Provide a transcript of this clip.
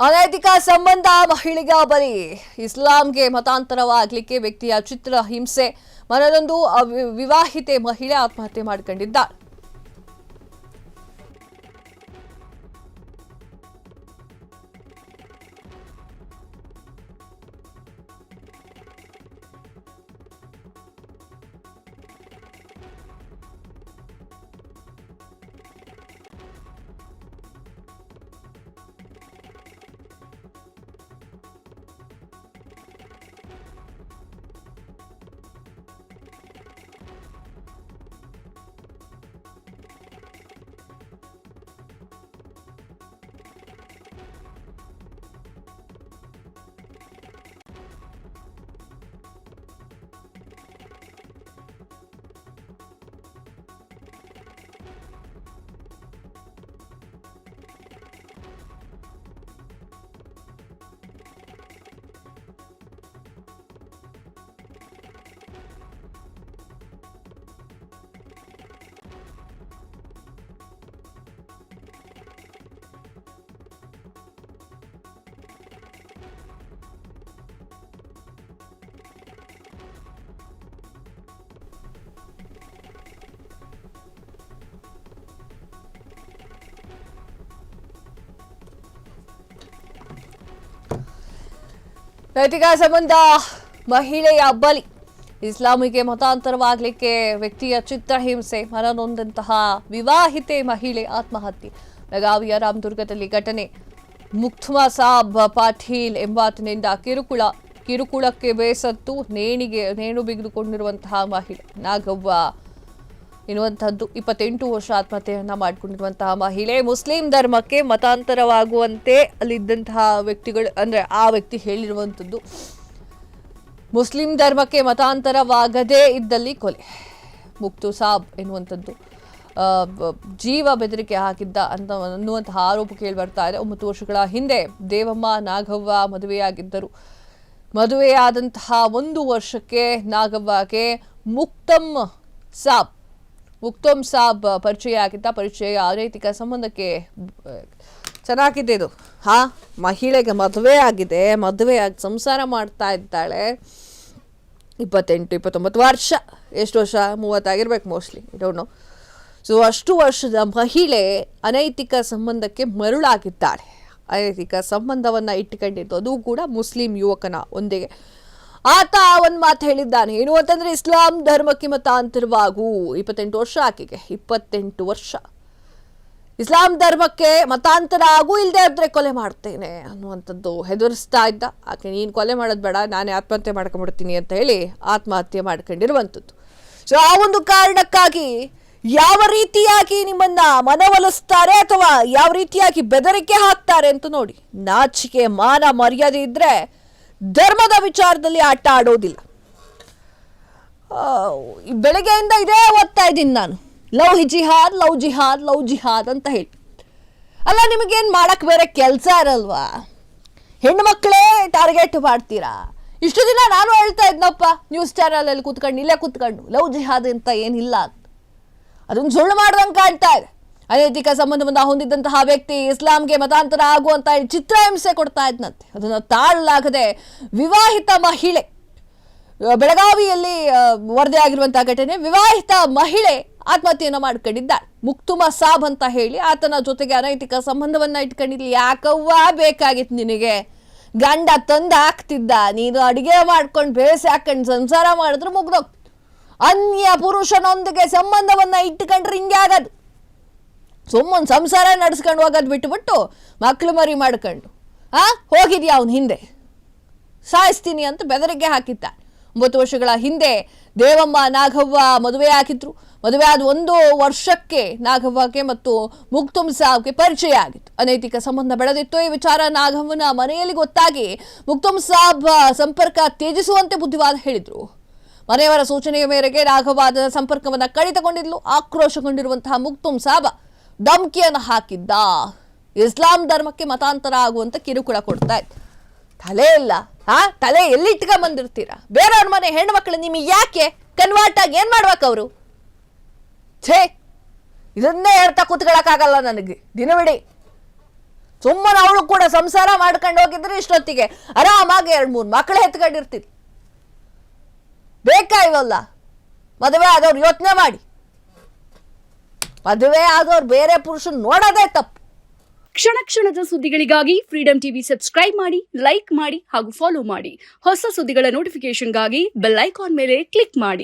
ಅನೈತಿಕ ಸಂಬಂಧ ಮಹಿಳೆಗೆ ಬಲಿ. ಇಸ್ಲಾಂಗೆ ಮತಾಂತರವಾಗಲಿಕ್ಕೆ ವ್ಯಕ್ತಿಯ ಚಿತ್ರ ಹಿಂಸೆ. ಮನನೊಂದು ವಿವಾಹಿತೆ ಮಹಿಳೆ ಆತ್ಮಹತ್ಯೆ ಮಾಡಿಕೊಂಡಿದ್ದಾಳೆ. ನೈತಿಕ ಸಂಬಂಧ ಮಹಿಳೆಯ ಬಲಿ. ಇಸ್ಲಾಮಿಗೆ ಮತಾಂತರವಾಗಲಿಕ್ಕೆ ವ್ಯಕ್ತಿಯ ಚಿತ್ರಹಿಂಸೆ. ಮನನೊಂದಂತಹ ವಿವಾಹಿತೆ ಮಹಿಳೆ ಆತ್ಮಹತ್ಯೆ. ಬೆಳಗಾವಿಯ ರಾಮದುರ್ಗದಲ್ಲಿ ಘಟನೆ. ಮುಕ್ತುಮ ಸಾಬ್ ಪಾಟೀಲ್ ಎಂಬಾತನಿಂದ ಕಿರುಕುಳಕ್ಕೆ ಬೇಸತ್ತು ನೇಣು ಬಿಗಿದುಕೊಂಡಿರುವಂತಹ ಮಹಿಳೆ ನಾಗವ್ವ ಎನ್ನುವಂಥದ್ದು. 28 ವರ್ಷ ಆತ್ಮಹತ್ಯೆಯನ್ನ ಮಾಡಿಕೊಂಡಿರುವಂತಹ ಮಹಿಳೆ ಮುಸ್ಲಿಂ ಧರ್ಮಕ್ಕೆ ಮತಾಂತರವಾಗುವಂತೆ ಅಲ್ಲಿದ್ದಂತಹ ವ್ಯಕ್ತಿಗಳು, ಅಂದ್ರೆ ಆ ವ್ಯಕ್ತಿ ಹೇಳಿರುವಂಥದ್ದು, ಮುಸ್ಲಿಂ ಧರ್ಮಕ್ಕೆ ಮತಾಂತರವಾಗದೇ ಇದ್ದಲ್ಲಿ ಕೊಲೆ. ಮುಕ್ತು ಸಾಬ್ ಎನ್ನುವಂಥದ್ದು ಜೀವ ಬೆದರಿಕೆ ಹಾಕಿದ್ದ ಅನ್ನುವಂತಹ ಆರೋಪ ಕೇಳಿ ಬರ್ತಾ ಇದೆ. 9 ವರ್ಷಗಳ ಹಿಂದೆ ದೇವಮ್ಮ ನಾಗವ್ವ ಮದುವೆಯಾಗಿದ್ದರು. ಮದುವೆಯಾದಂತಹ 1 ವರ್ಷಕ್ಕೆ ನಾಗವ್ವಗೆ ಮುಕ್ತಮ್ ಸಾಬ್ ಪರಿಚಯ ಆಗಿದ್ದ. ಪರಿಚಯ ಅನೈತಿಕ ಸಂಬಂಧಕ್ಕೆ ಚೆನ್ನಾಗಿದೆ ಇದು. ಮಹಿಳೆಗೆ ಮದುವೆ ಆಗಿದೆ, ಮದುವೆಯಾಗಿ ಸಂಸಾರ ಮಾಡ್ತಾ ಇದ್ದಾಳೆ. 28-29 ವರ್ಷ, ಎಷ್ಟು ವರ್ಷ, 30 ಆಗಿರ್ಬೇಕು ಮೋಸ್ಟ್ಲಿ, ಡೋಂಟ್ ನೋ. ಸೊ ಅಷ್ಟು ವರ್ಷದ ಮಹಿಳೆ ಅನೈತಿಕ ಸಂಬಂಧಕ್ಕೆ ಮರುಳಾಗಿದ್ದಾಳೆ. ಅನೈತಿಕ ಸಂಬಂಧವನ್ನ ಇಟ್ಟುಕೊಂಡಿದ್ದು, ಅದು ಕೂಡ ಮುಸ್ಲಿಂ ಯುವಕನ ಒಂದಿಗೆ. ಆತ ಒಂದು ಮಾತು ಹೇಳಿದ್ದಾನೆ, ಏನು ಅಂತಂದ್ರೆ ಇಸ್ಲಾಂ ಧರ್ಮಕ್ಕೆ ಮತಾಂತರವಾಗು. 28 ವರ್ಷ ಆಕೆಗೆ, 28 ವರ್ಷ. ಇಸ್ಲಾಂ ಧರ್ಮಕ್ಕೆ ಮತಾಂತರ ಆಗು, ಇಲ್ಲದೆ ಇದ್ರೆ ಕೊಲೆ ಮಾಡ್ತೇನೆ ಅನ್ನುವಂಥದ್ದು ಹೆದರಿಸ್ತಾ ಇದ್ದ. ಆಕೆ ನೀನು ಕೊಲೆ ಮಾಡೋದು ಬೇಡ, ನಾನೇ ಆತ್ಮಹತ್ಯೆ ಮಾಡ್ಕೊಂಡ್ಬಿಡ್ತೀನಿ ಅಂತ ಹೇಳಿ ಆತ್ಮಹತ್ಯೆ ಮಾಡ್ಕೊಂಡಿರುವಂಥದ್ದು. ಸೊ ಆ ಒಂದು ಕಾರಣಕ್ಕಾಗಿ ಯಾವ ರೀತಿಯಾಗಿ ನಿಮ್ಮನ್ನ ಮನವೊಲಿಸ್ತಾರೆ ಅಥವಾ ಯಾವ ರೀತಿಯಾಗಿ ಬೆದರಿಕೆ ಹಾಕ್ತಾರೆ ಅಂತ ನೋಡಿ. ನಾಚಿಕೆ ಮಾನ ಮರ್ಯಾದೆ ಇದ್ರೆ ಧರ್ಮದ ವಿಚಾರದಲ್ಲಿ ಆಟ ಆಡೋದಿಲ್ಲ. ಬೆಳಗ್ಗೆಯಿಂದ ಇದೇ ಓದ್ತಾ ಇದ್ದೀನಿ ನಾನು, ಲವ್ ಜಿಹಾದ್ ಅಂತ ಹೇಳಿ. ಅಲ್ಲ, ನಿಮಗೇನು ಮಾಡಕ್ ಬೇರೆ ಕೆಲಸ ಇರಲ್ವಾ? ಹೆಣ್ಣು ಮಕ್ಕಳೇ ಟಾರ್ಗೆಟ್ ಮಾಡ್ತೀರಾ? ಇಷ್ಟು ದಿನ ನಾನು ಹೇಳ್ತಾ ಇದ್ನಪ್ಪ ನ್ಯೂಸ್ ಚಾನಲಲ್ಲಿ ಇಲ್ಲೇ ಕೂತ್ಕೊಂಡು ಲವ್ ಜಿಹಾದ್ ಅಂತ ಏನಿಲ್ಲ ಅಂತ. ಅದನ್ನು ಸುಳ್ಳು ಮಾಡ್ದಂಗೆ ಕಾಣ್ತಾ ಇದೆ. ಅನೈತಿಕ ಸಂಬಂಧವನ್ನು ಹೊಂದಿದ್ದಂತಹ ವ್ಯಕ್ತಿ ಇಸ್ಲಾಂಗೆ ಮತಾಂತರ ಆಗುವಂತ ಚಿತ್ರಹಿಂಸೆ ಕೊಡ್ತಾ ಇದ್ನಂತೆ. ಅದನ್ನು ತಾಳಲಾಗದೆ ವಿವಾಹಿತ ಮಹಿಳೆ, ಬೆಳಗಾವಿಯಲ್ಲಿ ವರದಿಯಾಗಿರುವಂತಹ ಘಟನೆ. ವಿವಾಹಿತ ಮಹಿಳೆ ಆತ್ಮಹತ್ಯೆಯನ್ನು ಮಾಡ್ಕೊಂಡಿದ್ದಾಳೆ. ಮುಕ್ತುಮ ಸಾಬ್ ಅಂತ ಹೇಳಿ ಆತನ ಜೊತೆಗೆ ಅನೈತಿಕ ಸಂಬಂಧವನ್ನ ಇಟ್ಕೊಂಡಿದ್ಲಿ. ಯಾಕವ್ವ ಬೇಕಾಗಿತ್ತು ನಿನಗೆ? ಗಂಡ ತಂದು ಹಾಕ್ತಿದ್ದ, ನೀನು ಅಡಿಗೆ ಮಾಡ್ಕೊಂಡು ಬೇಸಿ ಹಾಕೊಂಡು ಸಂಸಾರ ಮಾಡಿದ್ರೆ ಮುಗ್ದೋಗ್ತು. ಅನ್ಯ ಪುರುಷನೊಂದಿಗೆ ಸಂಬಂಧವನ್ನ ಇಟ್ಟುಕೊಂಡ್ರೆ ಹಿಂಗೆ ಆಗೋದು. ಸುಮ್ಮನೆ ಸಂಸಾರ ನಡೆಸ್ಕೊಂಡು ಹೋಗೋದು ಬಿಟ್ಟುಬಿಟ್ಟು ಮಕ್ಕಳು ಮರಿ ಮಾಡ್ಕೊಂಡು ಹೋಗಿದ್ಯಾ ಅವನ ಹಿಂದೆ, ಸಾಯಿಸ್ತೀನಿ ಅಂತ ಬೆದರಿಕೆ ಹಾಕಿದ್ದ. 9 ವರ್ಷಗಳ ಹಿಂದೆ ದೇವಮ್ಮ ನಾಗವ್ವ ಮದುವೆಯಾಗಿದ್ರು. ಮದುವೆಯಾದ 1 ವರ್ಷಕ್ಕೆ ನಾಗವ್ವಗೆ ಮತ್ತು ಮುಕ್ತುಮ್ ಸಾಬ್ಗೆ ಪರಿಚಯ ಆಗಿತ್ತು. ಅನೈತಿಕ ಸಂಬಂಧ ಬೆಳೆದಿತ್ತು. ಈ ವಿಚಾರ ನಾಗವ್ವನ ಮನೆಯಲ್ಲಿ ಗೊತ್ತಾಗಿ ಮುಕ್ತುಮ್ ಸಾಬ್ ಸಂಪರ್ಕ ತ್ಯಜಿಸುವಂತೆ ಬುದ್ಧಿವಾದ ಹೇಳಿದ್ರು. ಮನೆಯವರ ಸೂಚನೆಯ ಮೇರೆಗೆ ನಾಗವ್ವದ ಸಂಪರ್ಕವನ್ನ ಕಡಿತಗೊಂಡಿದ್ಲು. ಆಕ್ರೋಶಗೊಂಡಿರುವಂತಹ ಮುಕ್ತುಮ್ ಸಾಬ್ ಧಮಕಿಯನ್ನು ಹಾಕಿದ್ದ. ಇಸ್ಲಾಂ ಧರ್ಮಕ್ಕೆ ಮತಾಂತರ ಆಗುವಂತ ಕಿರುಕುಳ ಕೊಡ್ತಾ ಇದ್ದ. ತಲೆ ಇಲ್ಲ, ತಲೆ ಎಲ್ಲಿಟ್ಕ ಬಂದಿರ್ತೀರಾ? ಬೇರೆಯವ್ರ ಮನೆ ಹೆಣ್ಣು ಮಕ್ಕಳು ನಿಮಗೆ ಯಾಕೆ ಕನ್ವರ್ಟ್ ಆಗಿ ಏನ್ ಮಾಡ್ಬೇಕು ಅವರು? ಛೇ, ಇದನ್ನೇ ಹೇಳ್ತಾ ಕೂತ್ಕೊಳ್ಳೋಕ್ಕಾಗಲ್ಲ ನನಗೆ ದಿನವಿಡೀ. ಸುಮ್ಮನೆ ಅವಳು ಕೂಡ ಸಂಸಾರ ಮಾಡ್ಕೊಂಡು ಹೋಗಿದ್ರೆ ಇಷ್ಟೊತ್ತಿಗೆ ಆರಾಮಾಗಿ 2-3 ಮಕ್ಕಳು ಎತ್ಕೊಂಡಿರ್ತಿದ್ರು. ಬೇಕಾ ಇವಲ್ಲ? ಮದುವೆ ಆದವ್ರು ಯೋಚನೆ ಮಾಡಿ. ಮದುವೆ ಆದವ್ರು ಬೇರೆ ಪುರುಷನ್ ನೋಡೋದೇ ತಪ್ಪು. ಕ್ಷಣ ಕ್ಷಣದ ಸುದ್ದಿಗಳಿಗಾಗಿ ಫ್ರೀಡಂ ಟಿವಿ ಸಬ್ಸ್ಕ್ರೈಬ್ ಮಾಡಿ, ಲೈಕ್ ಮಾಡಿ ಹಾಗೂ ಫಾಲೋ ಮಾಡಿ. ಹೊಸ ಸುದ್ದಿಗಳ ನೋಟಿಫಿಕೇಶನ್ಗಾಗಿ ಬೆಲ್ ಐಕಾನ್ ಮೇಲೆ ಕ್ಲಿಕ್ ಮಾಡಿ.